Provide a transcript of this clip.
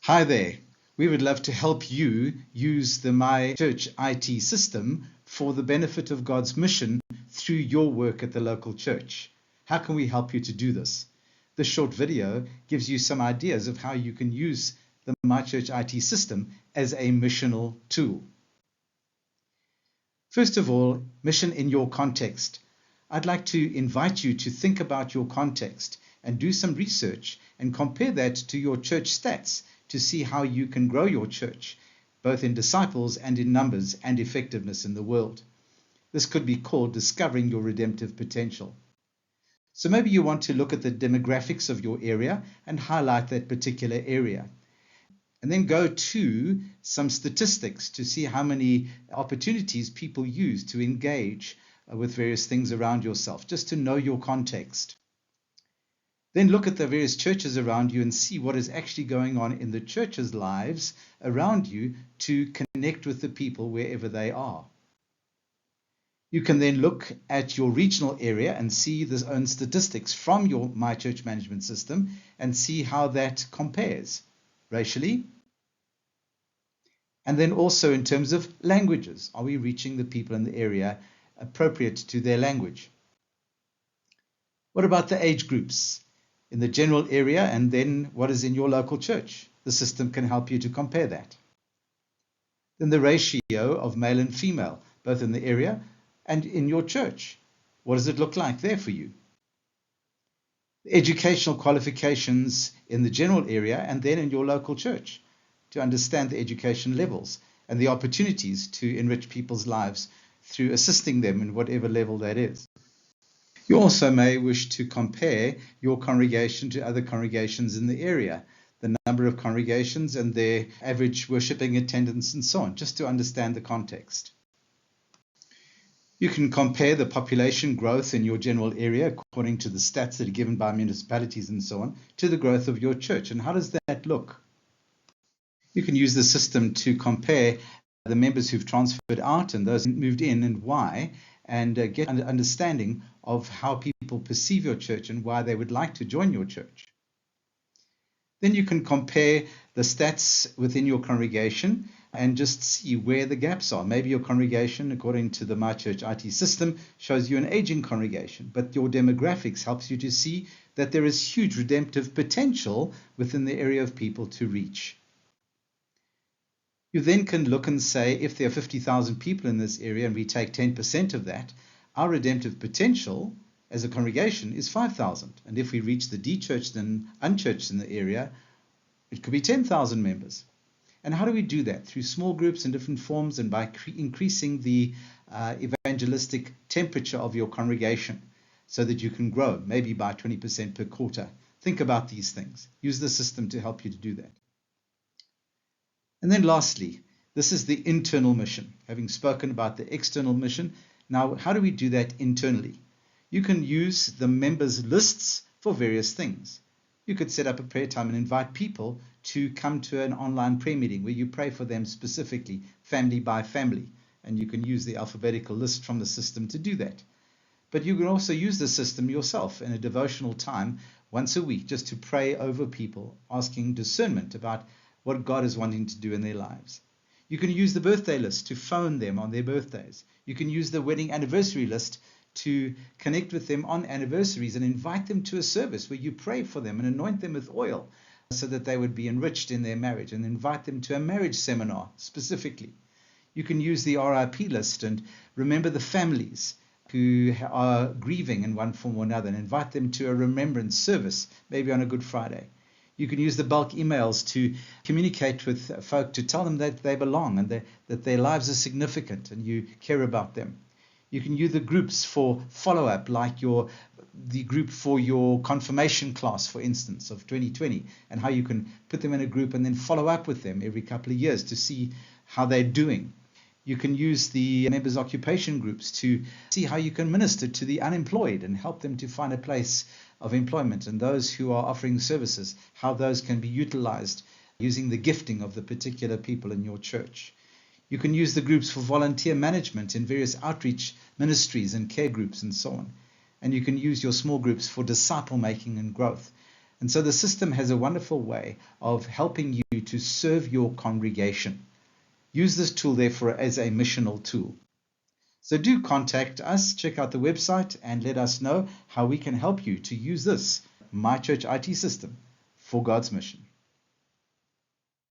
Hi there. We would love to help you use the MyChurchIT system for the benefit of God's mission through your work at the local church. How can we help you to do this? This short video gives you some ideas of how you can use the MyChurchIT system as a missional tool. First of all, mission in your context. I'd like to invite you to think about your context and do some research and compare that to your church stats to see how you can grow your church, both in disciples and in numbers and effectiveness in the world. This could be called discovering your redemptive potential. So maybe you want to look at the demographics of your area and highlight that particular area. And then go to some statistics to see how many opportunities people use to engage with various things around yourself, just to know your context. Then look at the various churches around you and see what is actually going on in the churches' lives around you to connect with the people wherever they are. You can then look at your regional area and see the own statistics from your MyChurch management system and see how that compares racially. And then also in terms of languages, are we reaching the people in the area appropriate to their language? What about the age groups in the general area, and then what is in your local church? The system can help you to compare that. Then the ratio of male and female, both in the area and in your church. What does it look like there for you? The educational qualifications in the general area and then in your local church to understand the education levels and the opportunities to enrich people's lives through assisting them in whatever level that is. You also may wish to compare your congregation to other congregations in the area, the number of congregations and their average worshiping attendance and so on, just to understand the context. You can compare the population growth in your general area according to the stats that are given by municipalities and so on to the growth of your church. And how does that look? You can use the system to compare the members who've transferred out and those who moved in and why, and get an understanding of how people perceive your church and why they would like to join your church. Then you can compare the stats within your congregation and just see where the gaps are. Maybe your congregation, according to the MyChurchIT system, shows you an aging congregation, but your demographics helps you to see that there is huge redemptive potential within the area of people to reach. You then can look and say, if there are 50,000 people in this area and we take 10% of that, our redemptive potential as a congregation is 5,000. And if we reach the de-churched and unchurched in the area, it could be 10,000 members. And how do we do that? Through small groups in different forms and by increasing the evangelistic temperature of your congregation so that you can grow, maybe by 20% per quarter. Think about these things. Use the system to help you to do that. And then lastly, this is the internal mission. Having spoken about the external mission, now how do we do that internally? You can use the members' lists for various things. You could set up a prayer time and invite people to come to an online prayer meeting where you pray for them specifically, family by family. And you can use the alphabetical list from the system to do that. But you can also use the system yourself in a devotional time once a week just to pray over people, asking discernment about what God is wanting to do in their lives. You can use the birthday list to phone them on their birthdays. You can use the wedding anniversary list to connect with them on anniversaries and invite them to a service where you pray for them and anoint them with oil so that they would be enriched in their marriage, and invite them to a marriage seminar specifically. You can use the RIP list and remember the families who are grieving in one form or another and invite them to a remembrance service, maybe on a Good Friday. You can use the bulk emails to communicate with folk to tell them that they belong and that their lives are significant and you care about them. You can use the groups for follow-up, like the group for your confirmation class, for instance, of 2020, and how you can put them in a group and then follow up with them every couple of years to see how they're doing. You can use the members' occupation groups to see how you can minister to the unemployed and help them to find a place of employment, and those who are offering services, how those can be utilized using the gifting of the particular people in your church. You can use the groups for volunteer management in various outreach ministries and care groups and so on. And you can use your small groups for disciple-making and growth. And so the system has a wonderful way of helping you to serve your congregation. Use this tool, therefore, as a missional tool. So do contact us, check out the website, and let us know how we can help you to use this MyChurchIT system for God's mission.